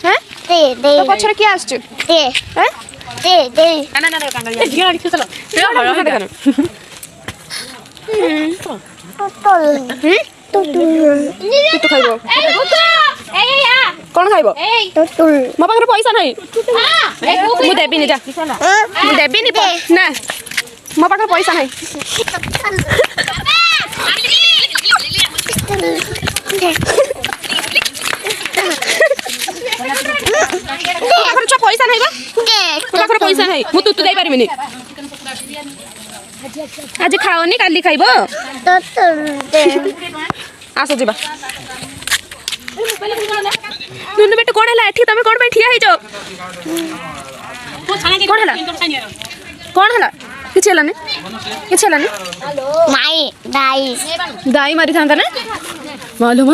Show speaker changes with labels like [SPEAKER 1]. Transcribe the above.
[SPEAKER 1] हैं तो पछरे किए आछछु ना ना कांगल ढिया लिख चलो तू खाइबो कौन खाइबो मो पाखरे पैसा नहीं मु देबिनी जा मु देबिनी ना मो पाखरे पैसा नहीं पैसा नहीं पाखरे पैसा नहीं मु तू दे पारिबिनी आज खाओनी काली खाइबो आसो जीवा नुनु बेटे कोन हला एठी तमे कोन पे ठिया हे जो कोन हला किछ हलानी माई दाई मारी थांता ना मालूम